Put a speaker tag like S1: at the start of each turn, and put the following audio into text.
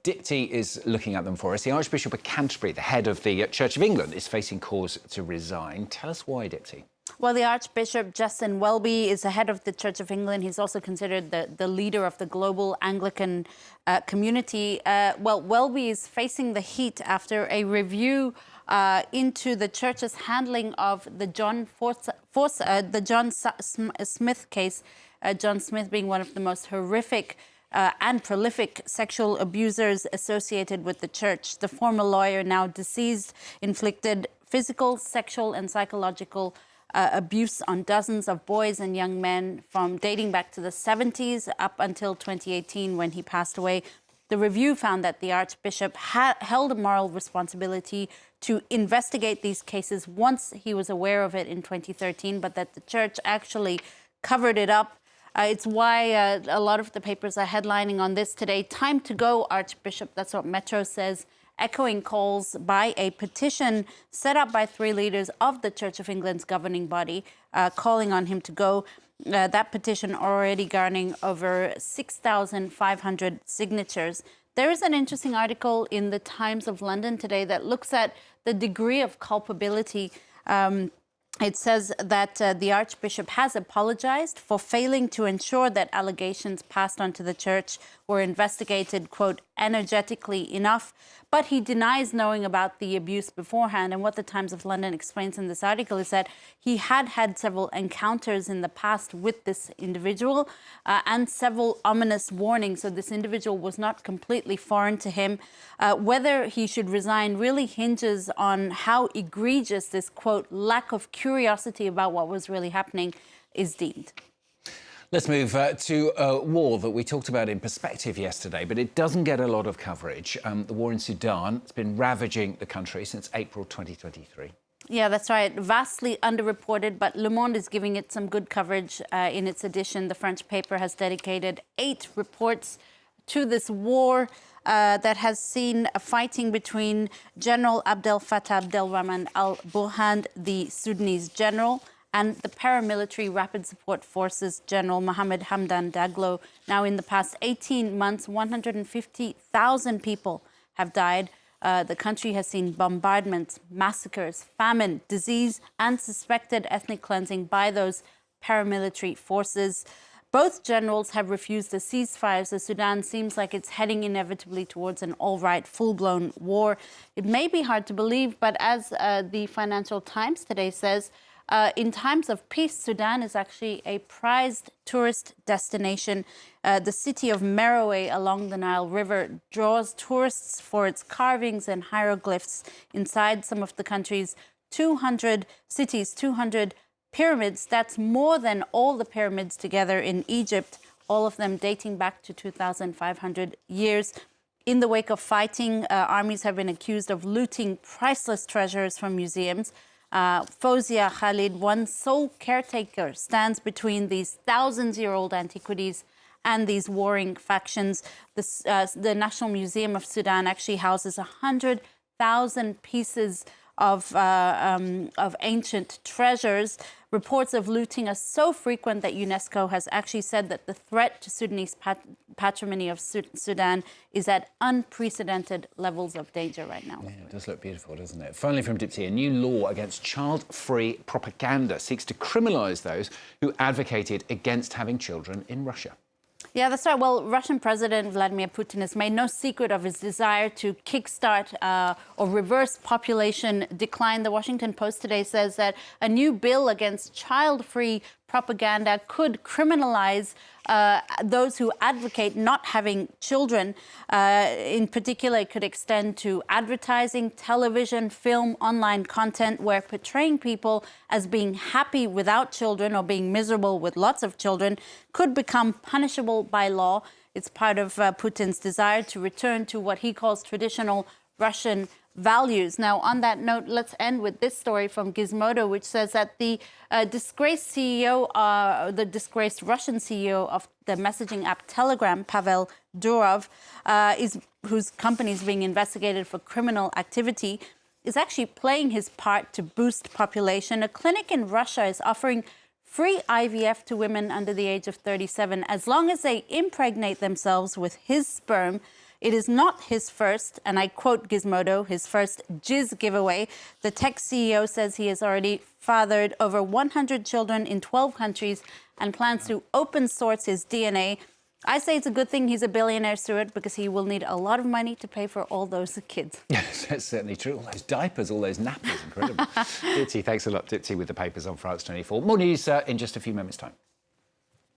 S1: Dipti is looking at them for us. The Archbishop of Canterbury, the head of the Church of England, is facing calls to resign. Tell us why, Dipti.
S2: Well, the Archbishop, Justin Welby, is the head of the Church of England. He's also considered the leader of the global Anglican community. Welby is facing the heat after a review into the Church's handling of the John Smith case, John Smith being one of the most horrific and prolific sexual abusers associated with the Church. The former lawyer, now deceased, inflicted physical, sexual and psychological abuse on dozens of boys and young men from dating back to the 70s up until 2018 when he passed away. The review found that the Archbishop held a moral responsibility to investigate these cases once he was aware of it in 2013, but that the Church actually covered it up. It's why a lot of the papers are headlining on this today. Time to go, Archbishop. That's what Metro says, echoing calls by a petition set up by 3 leaders of the Church of England's governing body, calling on him to go. That petition already garnering over 6,500 signatures. There is an interesting article in the Times of London today that looks at the degree of culpability. It says that the Archbishop has apologized for failing to ensure that allegations passed on to the Church were investigated, quote, energetically enough, but he denies knowing about the abuse beforehand. And what the Times of London explains in this article is that he had several encounters in the past with this individual and several ominous warnings. So this individual was not completely foreign to him. Whether he should resign really hinges on how egregious this, quote, lack of curiosity about what was really happening is deemed.
S1: Let's move to a war that we talked about in Perspective yesterday, but it doesn't get a lot of coverage. The war in Sudan, it's been ravaging the country since April 2023.
S2: Yeah, that's right. Vastly underreported, but Le Monde is giving it some good coverage in its edition. The French paper has dedicated 8 reports to this war that has seen a fighting between General Abdel Fattah Abdelrahman al-Burhan, the Sudanese general, and the paramilitary Rapid Support Forces General Mohammed Hamdan Daglo. Now, in the past 18 months, 150,000 people have died. The country has seen bombardments, massacres, famine, disease, and suspected ethnic cleansing by those paramilitary forces. Both generals have refused a ceasefire, so Sudan seems like it's heading inevitably towards an all-right, full-blown war. It may be hard to believe, but as the Financial Times today says, in times of peace, Sudan is actually a prized tourist destination. The city of Merowe along the Nile River draws tourists for its carvings and hieroglyphs inside some of the country's 200 cities, 200 pyramids. That's more than all the pyramids together in Egypt, all of them dating back to 2,500 years. In the wake of fighting, armies have been accused of looting priceless treasures from museums. Fozia Khalid, one sole caretaker, stands between these thousands-year-old antiquities and these warring factions. The National Museum of Sudan actually houses 100,000 pieces of ancient treasures. Reports of looting are so frequent that UNESCO has actually said that the threat to Sudanese patrimony of Sudan is at unprecedented levels of danger right now.
S1: Yeah, it does look beautiful, doesn't it? Finally, from Dipti, a new law against child-free propaganda seeks to criminalise those who advocated against having children in Russia.
S2: Yeah, that's right. Well, Russian President Vladimir Putin has made no secret of his desire to kickstart or reverse population decline. The Washington Post today says that a new bill against child-free propaganda could criminalize those who advocate not having children. In particular, it could extend to advertising, television, film, online content where portraying people as being happy without children or being miserable with lots of children could become punishable by law. It's part of Putin's desire to return to what he calls traditional Russian values. Now, on that note, let's end with this story from Gizmodo, which says that the disgraced Russian CEO of the messaging app Telegram, Pavel Durov, whose company is being investigated for criminal activity, is actually playing his part to boost population. A clinic in Russia is offering free IVF to women under the age of 37 as long as they impregnate themselves with his sperm. It is not his first, and I quote Gizmodo, his first jizz giveaway. The tech CEO says he has already fathered over 100 children in 12 countries and plans to open source his DNA. I say it's a good thing he's a billionaire, Stuart, because he will need a lot of money to pay for all those kids.
S1: Yes, that's certainly true. All those diapers, all those nappies, incredible. Dipti, thanks a lot, Dipti, with the papers on France 24. More news in just a few moments' time.